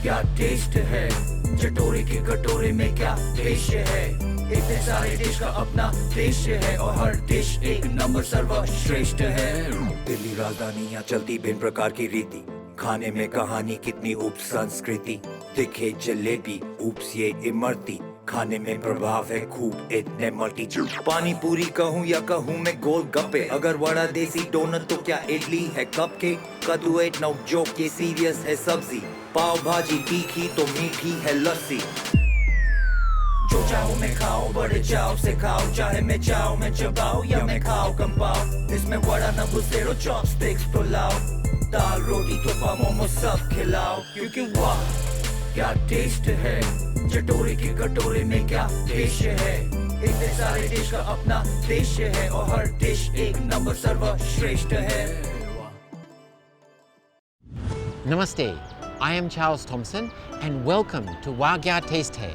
क्या टेस्ट है, चटोरे के कटोरे में क्या देश है। इतने सारे डिश का अपना देश है और हर डिश एक नंबर सर्वश्रेष्ठ है। दिल्ली राजधानी यहाँ चलती भिन्न प्रकार की रीति, खाने में कहानी कितनी उप संस्कृति। दिखे जलेबी उप्स ये इमरती, खाने में प्रभाव है खूब इतने मल्टी। पानी पूरी कहूँ या कहूँ मैं गोल गप्पे, अगर वड़ा देसी डोनट तो क्या इडली है कपकेक। कद्दू एट नो जोक ये सीरियस है सब्जी, पाव भाजी तीखी तो मीठी है लस्सी। जो चाहो मैं खाओ बड़े चाव से खाओ, चाहे मैं चाओ मैं चबाओ या मैं खाओ कम पाओ। इसमें वड़ा न घुसेरो चॉपस्टिक्स पुलाओ, दाल रोटी थोपा मोमो सब खिलाओ। क्योंकि वाह क्या टेस्ट है, चटोरे के कटोरे में क्या देश है। इतने सारे डिश का अपना देश है और हर डिश एक नंबर सर्वश्रेष्ठ है। Namaste, I am Charles Thompson and welcome to वाग्या टेस्ट है।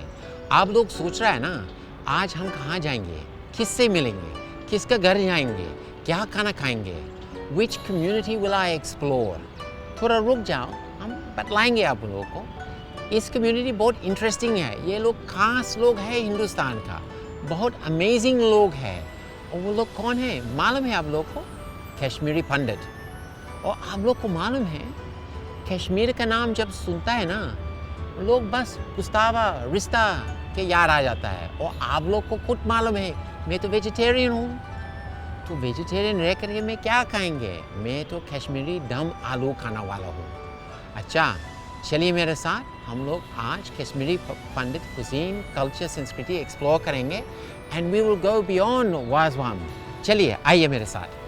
आप लोग सोच रहे हैं ना आज हम कहाँ जाएंगे, किससे मिलेंगे, किसका घर जाएंगे, क्या खाना खाएंगे, which community will I explore। थोड़ा रुक जाओ, हम बतलाएंगे आप लोगों को। इस कम्युनिटी बहुत इंटरेस्टिंग है, ये लोग खास लोग हैं हिंदुस्तान का, बहुत अमेजिंग लोग हैं। और वो लोग कौन है मालूम है आप लोग को? कश्मीरी पंडित। और आप लोग को मालूम है कश्मीर का नाम जब सुनता है ना लोग बस गुस्तावा रिश्ता के याद आ जाता है। और आप लोग को खुद मालूम है मैं तो वेजिटेरियन हूँ, तो वेजिटेरियन रह करके मैं क्या खाएंगे, मैं तो कश्मीरी दम आलू खाने वाला हूँ। अच्छा चलिए मेरे साथ, हम लोग आज कश्मीरी पंडित कुजीन कल्चर संस्कृति एक्सप्लोर करेंगे and we will go beyond wazwan. चलिए आइए मेरे साथ।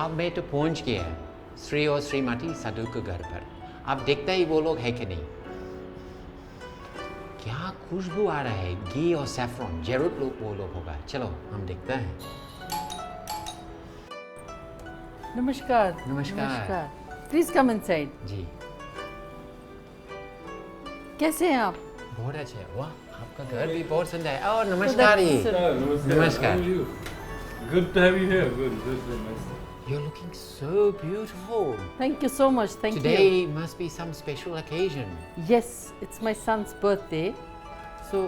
अब मैं तो पहुंच गया श्री और श्रीमती साधु के घर पर। आप देखते ही वो लोग है कि नहीं, क्या खुशबू आ रहा है, घी और सैफरन, जरूर लोग वो लोग होगा। चलो हम देखते हैं। नमस्कार। नमस्कार। Please come inside. जी कैसे हैं आप? बहुत अच्छे है। वाह आपका घर भी बहुत सुंदर है। और नमस्कार जी। नमस्कार। Good to have you here. Good. Nice. You're looking so beautiful. Thank you so much. Thank Today you. must be some special occasion. Yes, it's my son's birthday. So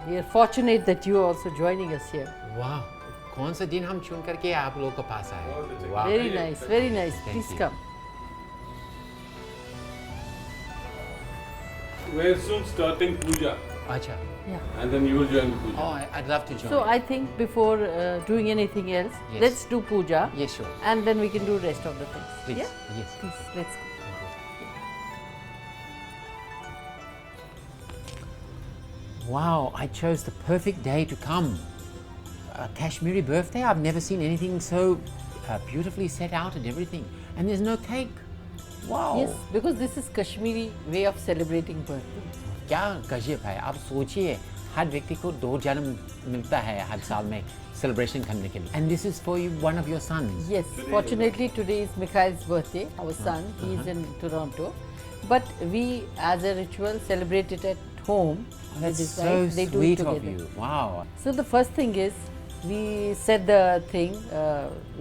we are fortunate that you are also joining us here. वाह कौन सा दिन हम चुन करके आप लोग के पास आए। वाह Very nice, very nice. Thank Please you. come. We're soon starting puja, अच्छा। Yeah. and then you will join the puja. Oh, I'd love to join. So I think before doing anything else, Yes. let's do puja, Yes, sure. and then we can do rest of the things. Please. Yeah. Yes. Please, let's go. Wow, I chose the perfect day to come. A Kashmiri birthday. I've never seen anything so beautifully set out and everything. And there's no cake. Wow. Yes, because this is Kashmiri way of celebrating birthday. क्या गजब है। आप सोचिए हर व्यक्ति को 2 जन्म मिलता है हर साल में celebration करने के लिए। And this is for you, one of your sons. Yes, fortunately today is Mikhail's birthday, our son. He is in Toronto. But we, as a ritual, celebrate it at home. That's with his so wife. They do it sweet of together. you. Wow. So the first thing is, we set the thing,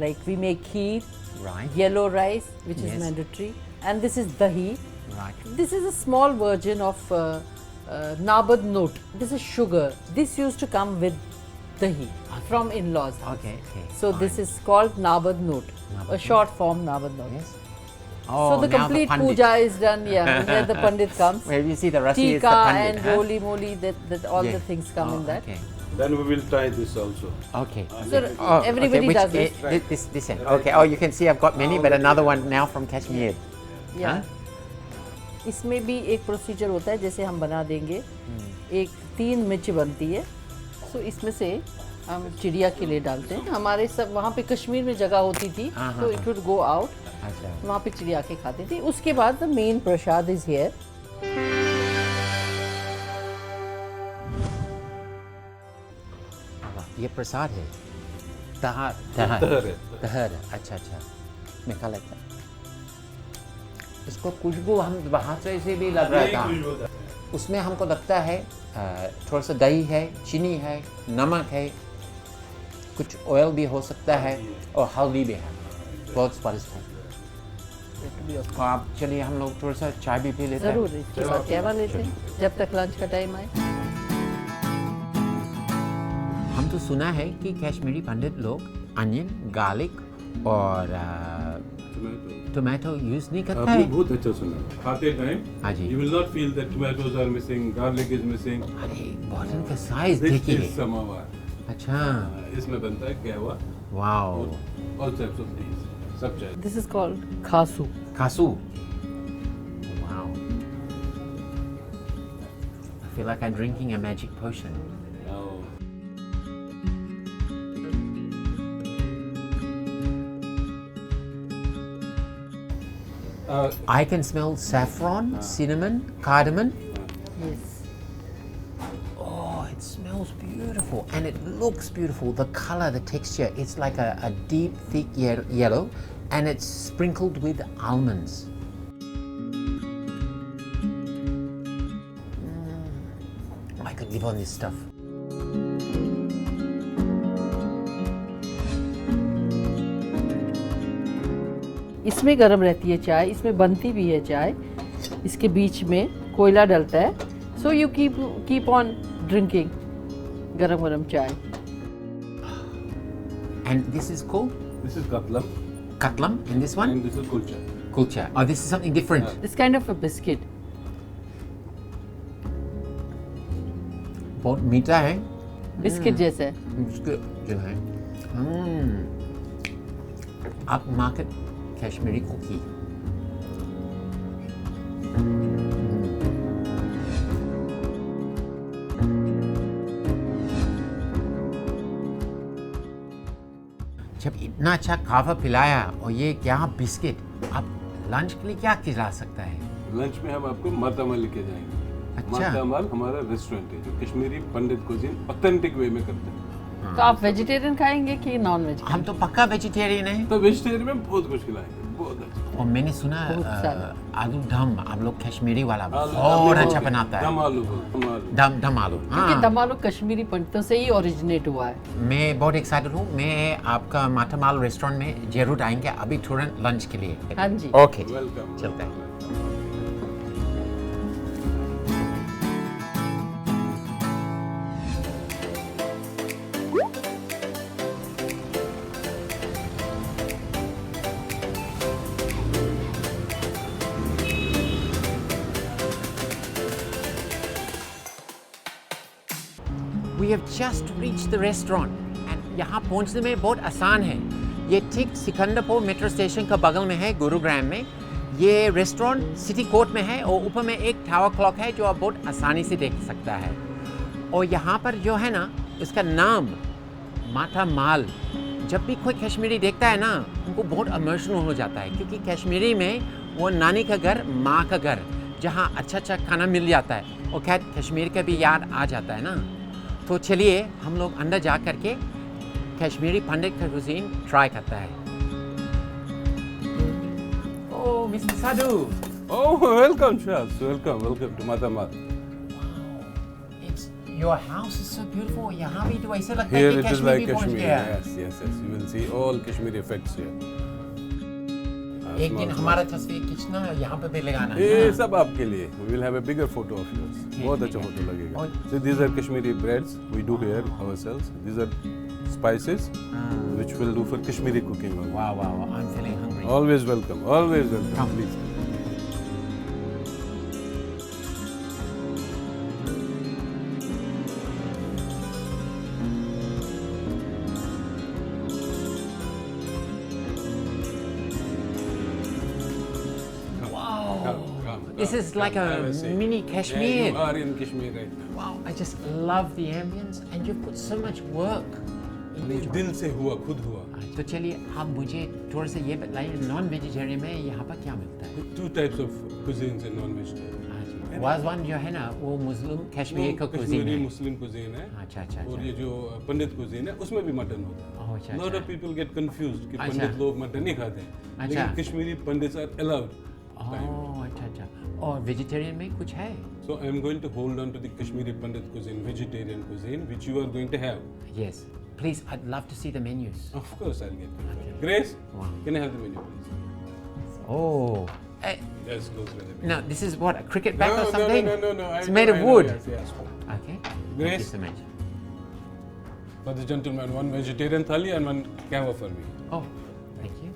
like we make kheer, Right. yellow rice, which Yes. is mandatory. And this is dahi. Right. This is a small version of nabad note. This is sugar. This used to come with dahi from in-laws. Okay. So fine. this is called nabad note, Nabad a note. short form nabad note. Yes. So Oh, the now complete Pandit. puja is done, where the Pandit comes. Where you see the Rasi is the Tika Pandit. and huh? holy moly, that all Yeah. the things come Oh, in that. Okay. Then we will try this also. Okay. So everybody which, does this. This end. Okay. Oh, you can see I've got many, but another one now from Kashmir. Yeah. Huh? इसमें भी एक procedure होता है, जैसे हम बना देंगे, एक 3 मिर्च बनती है, सो इसमें से हम चिड़िया के लिए डालते हैं। हमारे सब वहाँ पे कश्मीर में जगह होती थी हाँ, तो इट वुड गो आउट, अच्छा वहाँ पे चिड़िया के खाते थे। उसके बाद the main Prasad is here. ये प्रसाद है, तहार तहर है। तहर, अच्छा अच्छा, मीठा लगता है। इसको खुशबू हम बाहर से भी लग रहा था, उसमें हमको लगता है थोड़ा सा दही है, चीनी है, नमक है, कुछ ऑयल भी हो सकता है और हल्दी भी है। बहुत स्वादिष्ट है। तो आप चलिए हम लोग थोड़ा सा चाय भी पी लेते हैं। जरूर इसके साथ कहवा लेते हैं जब तक लंच का टाइम आए। हम तो सुना है कि कश्मीरी पंडित लोग अनियन, गार्लिक और टोमेटो यूज नहीं करता आपने है। बहुत अच्छा सुना। खाते टाइम हाँ जी। you will not feel that tomatoes are missing, garlic is missing. अरे बॉटल का साइज This देखिए। is samovar. अच्छा, इसमें बनता है kahwa, wow, all types of things, सब चाहिए। This is called khasu. Khasu, wow. I feel like I'm drinking a magic potion. I can smell saffron, cinnamon, cardamom. Yes. Oh, it smells beautiful and it looks beautiful. The color, the texture, it's like a deep, thick yellow and it's sprinkled with almonds. I could live on this stuff. इसमें गर्म रहती है चाय, इसमें बनती भी है चाय। इसके बीच में कोयला डलता है, so you keep on drinking गरम गरम चाय। And this is called This is katlam katlam and this one? and this is kulcha. Kulcha. Oh, this is something different. This kind of a biscuit. बहुत मीठा है। Biscuit जैसा है। उसके जो है आप मार्केट कश्मीरी कुकी। जब इतना अच्छा खावा पिलाया और ये क्या बिस्किट, आप लंच के लिए क्या खिला सकता है? लंच में हम आपको मातामाल लेके जाएंगे। अच्छा। मातामाल हमारा रेस्टोरेंट है जो Kashmiri Pandit cuisine authentic way में करते हैं। तो आप वेजिटेरियन खाएंगे कि नॉन वेज? हम तो पक्का वेजिटेरियन है। तो वेजिटेरियन में बहुत कुछ खिलाएंगे, बहुत अच्छा। और मैंने सुना बहुत सारा। आलू दम आप लोग कश्मीरी वाला आलू- बहुत आलू अच्छा हो बनाता गया, है। दम आलू हो, दम आलू। दम आलू। क्योंकि हाँ, दम आलू कश्मीरी पंडितों से ही ओरिजिनेट हुआ है। मैं बहुत एक्साइटेड हूँ। मैं आपका मातामाल रेस्टोरेंट में जरूर आएंगे अभी तुरंत लंच के लिए। हाँ जी। ओके जी, वेलकम। चलते हैं। We have just reached the restaurant and यहाँ पहुँचने में बहुत आसान है। ये ठीक सिकंदरपुर मेट्रो स्टेशन का बगल में है, गुरुग्राम में। ये रेस्टोरेंट सिटी कोर्ट में है और ऊपर में एक टावर क्लॉक है जो आप बहुत आसानी से देख सकता है। और यहाँ पर जो है ना, इसका नाम मातामाल। जब भी कोई कश्मीरी देखता है ना, उनको बहुत इमोशनल हो जाता है क्योंकि कश्मीरी में वो नानी का घर, माँ का घर, जहाँ अच्छा अच्छा खाना मिल जाता है और खैर कश्मीर का भी याद आ जाता है ना। तो चलिए हम लोग अंदर जा करके कश्मीरी पंडित का कुजीन ट्राई करता है। ओह mister Sadhu. Oh, welcome, Charles. Welcome to Matamal. It's your house is so beautiful. यहाँ भी तो ऐसा लगता है Here कि it is कश्मीर like भी पहुँच Kashmir. गया। Yes. You will see all Kashmiri effects here. एक दिन हमारा तस्वीर खींचना यहाँ पे भी लगाना है ये ना? सब आपके लिए. We will have a bigger photo of yours. बहुत अच्छा फोटो लगेगा. और- So these are Kashmiri breads we do here ourselves. These are spices which we'll do for Kashmiri cooking. only. Wow, I'm feeling hungry. Always welcome. Come. Please. Come. This is like Have a seat. mini Yeah, Kashmir. you are in Kashmir right now. Wow, I just love the ambience and you put so much work दिल से हुआ, खुद हुआ. तो चलिए आप मुझे थोड़ा सा ये बताइए, नॉन वेजिटेरियन में यहाँ पर क्या मिलता है? Two types of cuisines in non-vegetarian. Wazwan जो है ना वो मुस्लिम कश्मीरी का कुजीन कश्मीरी है। मुस्लिम कुजीन है. अच्छा अच्छा और अच्छा। ये जो पंडित कुजीन है उसमें भी मटन होता है. ओह, अच्छा, Lot अच्छा। of people get confused कि अच्छा। पंडित लोग मटन नहीं खाते हैं. अच्छा। लेकिन कश्मीरी पंडित्स are allowed. ओह अच्छा अच्छा। और वेजिटेरियन में कुछ है? So I am going to hold on to the Kashmiri Pandit cuisine, vegetarian cuisine, which you are going to have. Yes. Please, I'd love to see the menus. Of course, I'll get it. Grace, Wow. can I have the menu, please? Oh. Just go through the menu. No, this is what, a cricket bat or No, something? no. It's I made know, of I know, wood. Yes, yes. Okay. Thank you Grace? so much. For the gentleman, one vegetarian thali and one kava for me. Oh, thank you.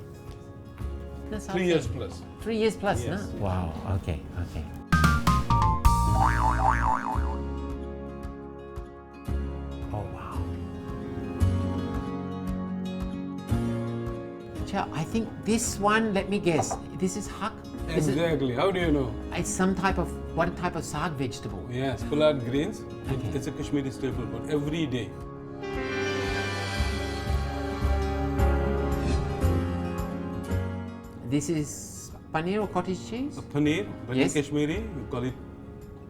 That's 3 years plus. 3 years plus, Yes. no? Wow. Okay. Okay. Oh wow. Acha, I think this one. Let me guess. This is hak. Is it- Exactly. How do you know? It's some type of one type of saag vegetable. Yes, collard greens. Okay. It's a Kashmiri staple food every day. This is paneer or cottage cheese. Paneer, but Yes. in Kashmiri, you call it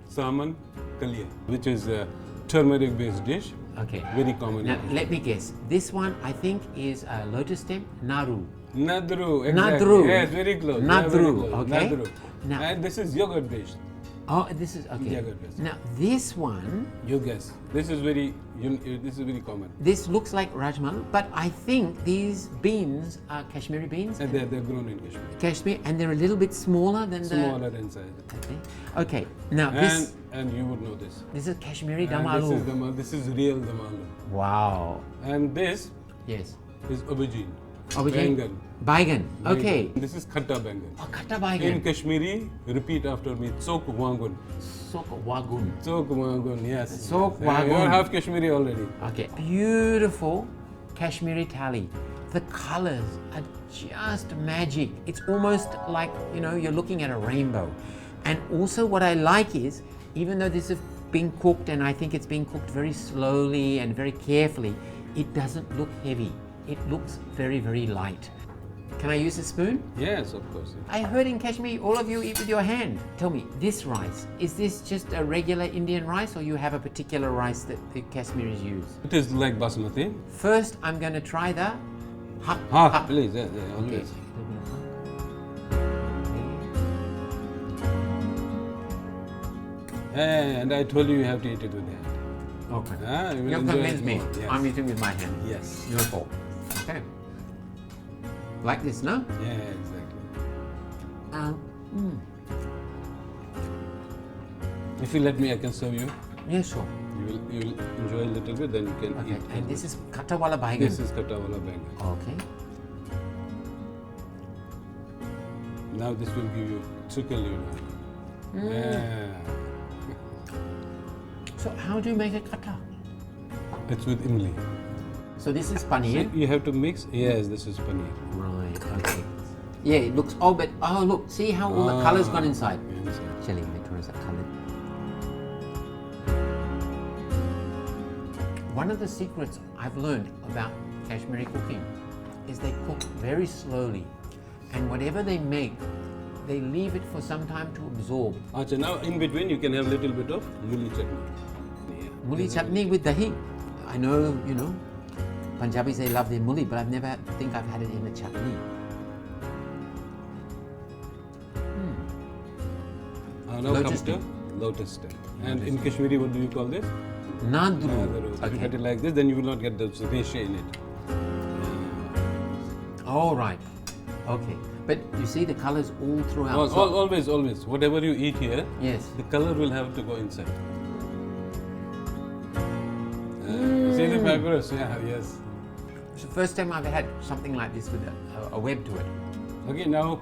saman kalia, which is a turmeric-based dish. Okay. Very common. Now in Kashmir. let me guess. This one I think is lotus stem naru. Nadru, exactly. Nadru. Yes, very close. Nadru, Yeah, very close. okay. Nadru. Now- And this is yogurt based. Oh, this is okay. Yeah, good, yes. Now this one, You guess. This is very common. this looks like rajma, but I think these beans are Kashmiri beans. And they're grown in Kashmir. Kashmir, and they're a little bit smaller than Smaller inside. the. Okay. Now this And you would know this. this is Kashmiri dum And aloo. this is real dum aloo. Wow. And this Yes. is aubergine. Aubergine. Bangan. Baigan. Okay. Bangan. This is khatta bangan. Oh, kata In baigan. Kashmiri, repeat after me. Tsok wangun. Sok wagun. Tsok wangun, yes. Tsok Yeah, wangun. You're half Kashmiri already. Okay. Beautiful Kashmiri thali. The colors are just magic. It's almost like, you're looking at a rainbow. And also what I like is, even though this is being cooked and I think it's being cooked very slowly and very carefully, it doesn't look heavy. It looks very, very light. Can I use a spoon? Yes, of course. I heard in Kashmir, all of you eat with your hand. Tell me, this rice, is this just a regular Indian rice or you have a particular rice that the Kashmiris use? It is like basmati. First, I'm going to try the hak. Half, please. Yeah, Okay. always. And I told you have to eat it with the hand. Okay. You will You enjoy convinced it me. more. Yes. I'm eating with my hand. Yes. Your fault. Okay. Like this, no? Yeah, exactly. If you let me, I can serve you. Yeah, sure. You will enjoy a little bit, then you can Okay. eat. And this is katawala baigan. This is katawala bangan. Okay. Now this will give you trickle, Yeah. So how do you make a kata? It's with imli. So this is paneer. You have to mix. Yes, this is paneer. Right, okay. Yeah, it looks, oh look, see how all the color's gone inside. Inside. Chili, where is that color? One of the secrets I've learned about Kashmiri cooking is they cook very slowly. And whatever they make, they leave it for some time to absorb. Acha, now in between you can have a little bit of muli chutney. Muli chutney with dahi. I know, Punjabis, they love their muli, but I've never think I've had it in a chutney. Now Lotus comes the lotus stem. And in Kashmiri, what do you call this? Nadru. If you get it like this, then you will not get the reshe in it. Oh, right. Okay. But you see the colors all throughout. So- Always. Whatever you eat here, Yes. the color will have to go inside. See the fibers? Yeah, yes. It's the first time I've had something like this with a web to it. Okay, now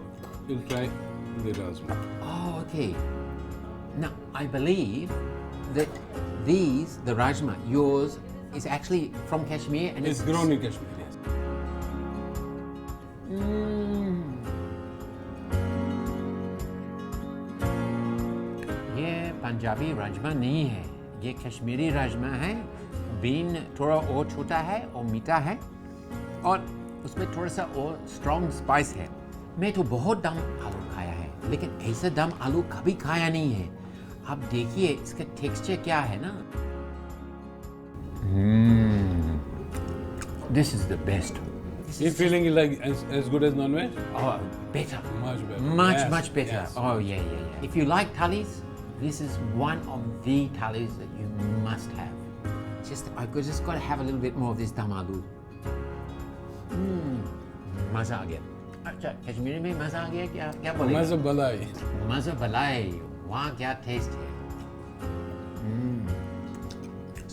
we'll try the rajma. Oh, okay. Now, I believe that these, the rajma, yours, is actually from Kashmir and It's grown in Kashmir, yes. ये पंजाबी राजमा नहीं है, ये कश्मीरी राजमा है, been थोड़ा और छोटा है और मीठा है और उसमें थोड़ा सा और स्ट्रॉन्ग स्पाइस है। मैं तो बहुत दम आलू खाया है, लेकिन ऐसा दम आलू कभी खाया नहीं है। आप देखिए इसका टेक्सचर क्या है ना। This is the best. You feeling like as good as non-veg? Oh, better. Much better. Much better. Yes. Oh, yeah. If you like thalis, this is one of the thalis that you must have. I just got to have a little bit more of this dum aloo. मज़ा आ गया। अच्छा, कश्मीरी में मज़ा आ गया क्या बोलेंगे? Maza balai. मज़ा बलाई, वाह क्या टेस्ट है।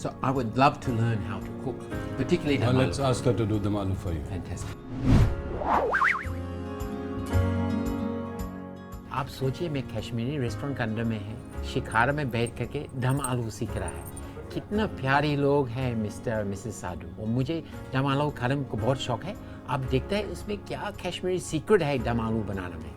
So I would love to learn how to cook, particularly Well, dum let's aloo. ask her to do the malu for you. Fantastic. आप सोचिए मैं कश्मीरी रेस्टोरेंट के अंदर में है, शिकारा में बैठ करके दम आलू सीख रहा है। कितना प्यारे लोग हैं मिस्टर मिसेस साधु। और मुझे दम आलू खाने को बहुत शौक है। आप देखते हैं उसमें क्या कश्मीरी सीक्रेट है दम आलू बनाने में।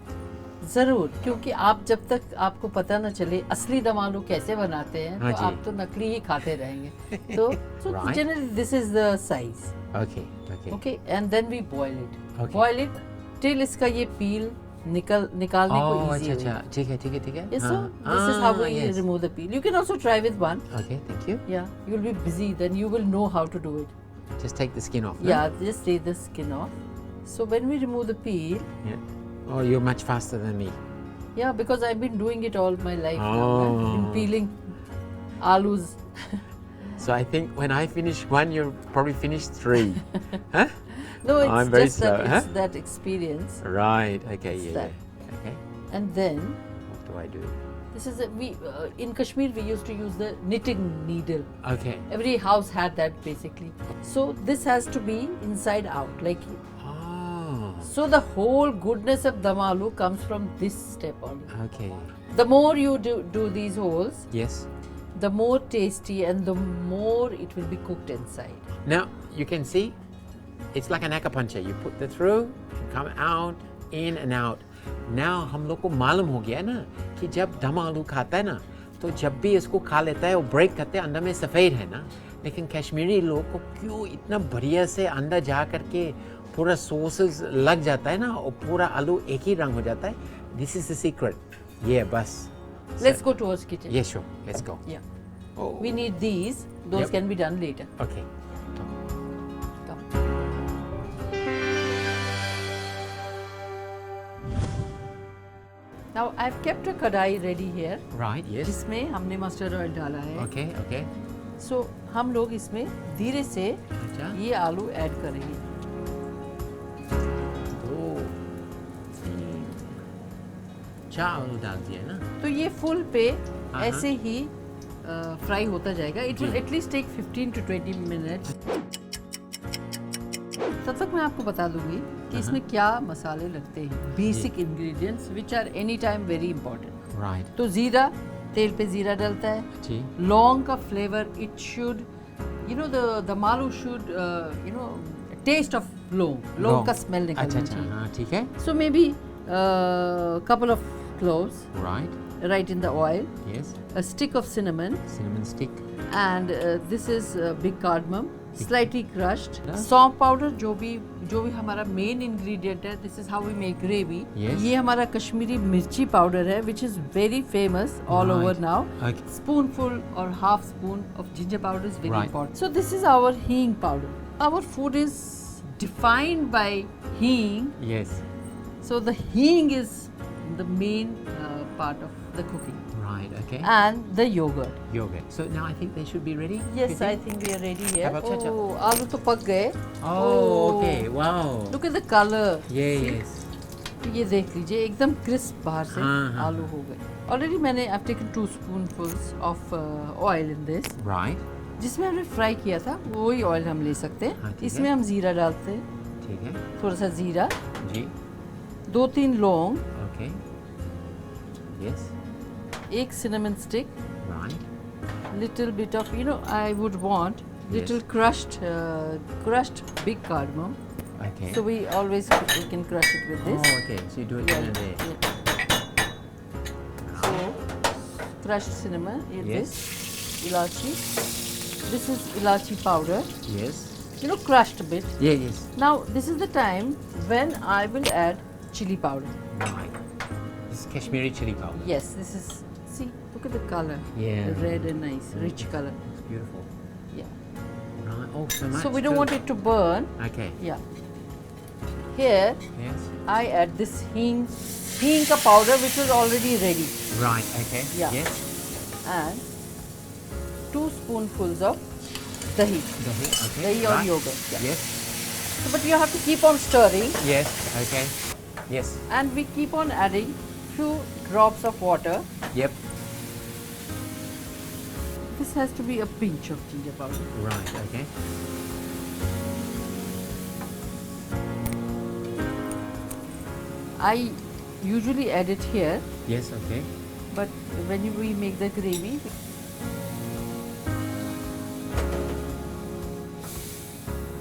जरूर, क्योंकि आप जब तक आपको पता न चले असली दम आलू कैसे बनाते हैं हाँ तो जी। आप तो नकली ही खाते रहेंगे। तो Right. Generally this is the size. Okay. Okay, and then we boil it. Okay. Boil it till इसका ये पील निकालने को Oh, इजी अच्छा, हो। ठीक है। Yes, so this is how we yes. remove the peel. You can also try with one. Okay, thank you. Yeah, you'll be busy, then you will know how to do it. Just take the skin off. no? Yeah, just take the skin off. So when we remove the peel, Yeah. Oh, you're much faster than me. yeah, because I've been doing it all my life now. I've been Oh. peeling alus. So I think when I finish one, you'll probably finish three. Huh? No, it's I'm very just that slow, huh? it's that experience. Right. Okay. It's Yeah. that. Okay. And then What do I do? this is in Kashmir we used to use the knitting needle. Okay. Every house had that basically. So this has to be inside out, like. Oh. So the whole goodness of dum aloo comes from this step only. Okay. The more you do these holes, Yes. the more tasty and the more it will be cooked inside. Now you can see, it's like an acupuncture. You put the through, come out, in and out. Now हम लोग को मालूम हो गया ना कि जब दम आलू खाता है ना तो जब भी इसको खा लेता है वो ब्रेक करते हैं अंदर में सफ़ेद है ना, लेकिन कश्मीरी लोग को क्यों इतना बढ़िया से अंदर जा करके पूरा सॉसेस लग जाता है ना और पूरा आलू एक ही रंग हो जाता है. This is the secret. ये बस. Let's go towards kitchen. Yeah, sure. Let's go. Yeah. Oh. We need these. Those Yep. can be done later. Okay. Come. Now I've kept a kadai ready here. Right. Yes. जिसमें हमने mustard oil डाला है. Okay. Okay. So हम लोग इसमें धीरे से अच्छा. ये आलू ऐड करेंगे. 2, 3, 4 आलू डाल दिया ना. तो ये फुल पे हाँ, ऐसे ही फ्राई होता जाएगा. इट विल जी. At least take 15 to 20 minutes. तब तक मैं आपको बता दूंगी कि इसमें क्या मसाले लगते हैं. Basic ingredients which are any time very important. Right. तो जीरा, तेल पे जीरा डलता है. जी. लौंग का फ्लेवर, इट शुड द मालू शुड टेस्ट ऑफ लौंग का स्मेल निकलना अच्छा अच्छा. चाहिए. हाँ ठीक है. So maybe couple of cloves Right. right in the oil, Yes. a stick of cinnamon, Cinnamon stick. and this is big cardamom, slightly crushed. Yeah. Salt powder जो भी हमारा main ingredient है. This is how we make gravy. Yes. ये हमारा कश्मीरी मिर्ची powder है, which is very famous all over Right. now. Okay. Spoonful or half spoon of ginger powder is very Right. important. So this is our hing powder. Our food is defined by hing. Yes. So the hing is the main part of the cooking. Right. Okay. And the yogurt. Yogurt. So now I think they should be ready. Yes, you I think? think we are ready here. Have a cha-cha. Oh, आलू तो पक गए. Oh, okay. Wow. Look at the color. Yeah. See? Yes. ये देख लीजिए एकदम crisp बाहर से हाँ, हाँ. आलू हो गए. Already मैंने I've taken 2 spoonfuls of oil in this. Right. जिसमें हमने फ्राई किया था वही ऑयल हम ले सकते हाँ, हैं. ठीक है. इसमें हम जीरा डालते हैं. ठीक है. थोड़ा सा जीरा, जी. 2-3 लौंग, Okay. Yes. एक cinnamon stick, Right. little bit of I would want little Yes. crushed big cardamom. Okay. So we can crush it with this. Oh, okay. So you do it in a day. Yeah. So crushed cinnamon, Yes. this, ilachi, this is ilachi powder, Yes. you know, crushed a bit. Yeah, yes. Now this is the time when I will add chili powder. Right. This is Kashmiri chili powder. Yes, this is, see, look at the color. Yeah. The red and nice, rich color. It's beautiful. Yeah. Right. Oh, so much. So we don't too. want it to burn. Okay. Yeah. Here Yes. I add this hing ka powder which was already ready, Right. Okay. Yeah. Yes. and 2 spoonfuls of dahi. Dahi. Okay. Dahi or right. yogurt. Yeah. Yes. So, but you have to keep on stirring, Yes. Okay. Yes. and we keep on adding few drops of water. Yep. This has to be a pinch of ginger powder. Right. Okay. I usually add it here, Yes. Okay. but when we make the gravy,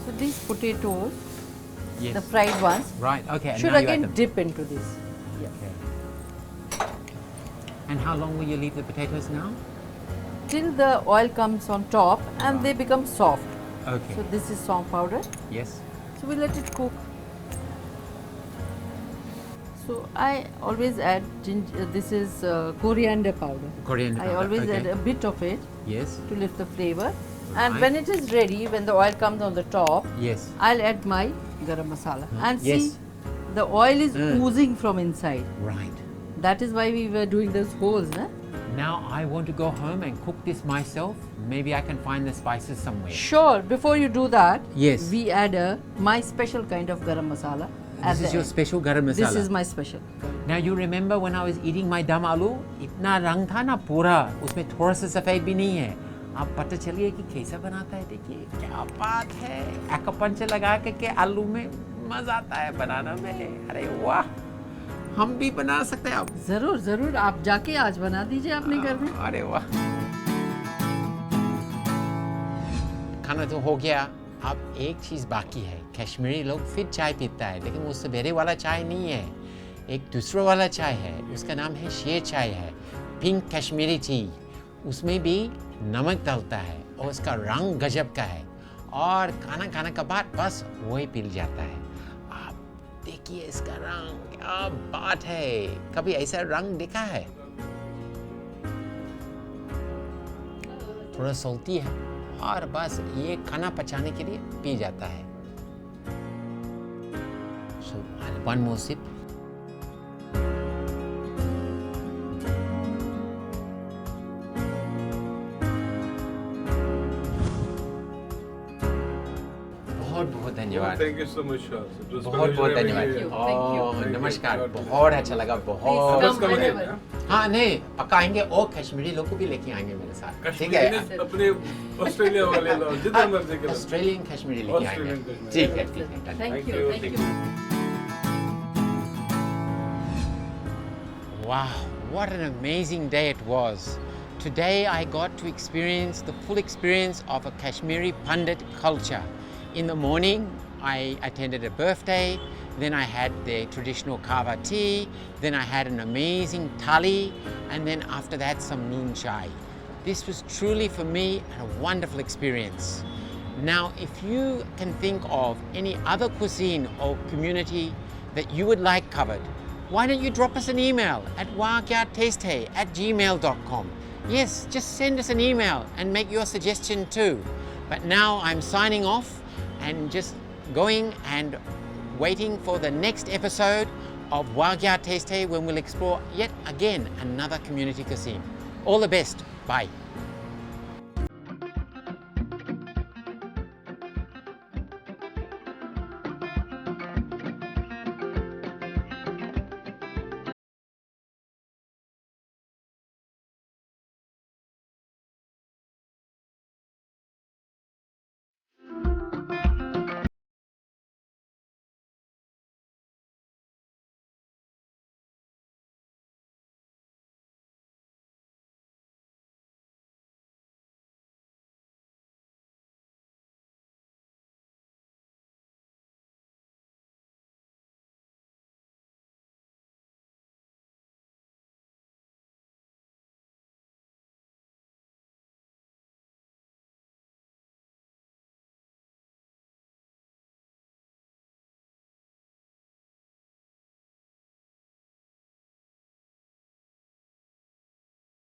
so these potatoes, Yes. the fried ones, Right. Okay. and should now you add again them. dip into this. Yeah. Okay. And how long will you leave the potatoes now? Till the oil comes on top and they become soft. Okay. So this is song powder. Yes. So we let it cook. So I always add ginger. This is coriander powder. Coriander I powder. always okay. add a bit of it Yes. to lift the flavor. And Right. when it is ready, when the oil comes on the top, Yes. I'll add my garam masala. And Yes. see, the oil is Mm. oozing from inside. Right. That is why we were doing those holes, na? Now I want to go home and cook this myself. Maybe I can find the spices somewhere. Sure, before you do that, Yes. we add my special kind of garam masala. at This the is your end. special garam masala. This is my special. Now you remember when I was eating my dum aloo, इतना रंग था ना पूरा, उसमें थोड़ा सा सफेद भी नहीं है. आप पता चलिए कि कैसा बनाता है. देखिए क्या बात है. एक्वापंच लगा के आलू में मजा आता है बनाना में. अरे वाह, हम भी बना सकते हैं. आप जरूर जरूर आप जाके आज बना दीजिए अपने घर में. अरे वाह. खाना तो हो गया. अब एक चीज़ बाकी है. कश्मीरी लोग फिर चाय पीता है, लेकिन वो सवेरे वाला चाय नहीं है. एक दूसरा वाला चाय है, उसका नाम है शेर चाय है. Pink Kashmiri T. उसमें भी नमक डालता है और उसका रंग गजब का है. और खाना खाने के बाद बस वही पी जाता है. आप देखिए इसका रंग, क्या बात है. कभी ऐसा रंग देखा है? थोड़ा सॉल्टी है और बस ये खाना पचाने के लिए पी जाता है. So, one more sip. बहुत बहुत धन्यवाद. Thank you so much, Charles. It was बहुत बहुत pleasure having धन्यवाद. you. Thank you. Oh, Thank you. नमस्कार. God bless. बहुत अच्छा लगा. बहुत. Please come again, whenever. yeah? हाँ नहीं, पक्का आएंगे और कश्मीरी लोग को भी लेके आएंगे मेरे साथ. ठीक कश्मीरी है. ने अपने ऑस्ट्रेलिया वाले लोग जितना मर्जी करो. ऑस्ट्रेलियन कश्मीरी लेके आएंगे. Australian कश्मीरी. ठीक है, ठीक है. done. Thank Thank you. you. Thank you. Wow, what an amazing day it was. Today I got to experience the full experience of a Kashmiri Pandit culture. In the morning, I attended a birthday, then I had the traditional kava tea, then I had an amazing thali, and then after that some noon chai. This was truly for me a wonderful experience. Now, if you can think of any other cuisine or community that you would like covered, why don't you drop us an email at wagyatesthe@gmail.com. Yes, just send us an email and make your suggestion too. But now I'm signing off and just going and waiting for the next episode of Wagya Taste when we'll explore yet again another community cuisine. All the best. Bye.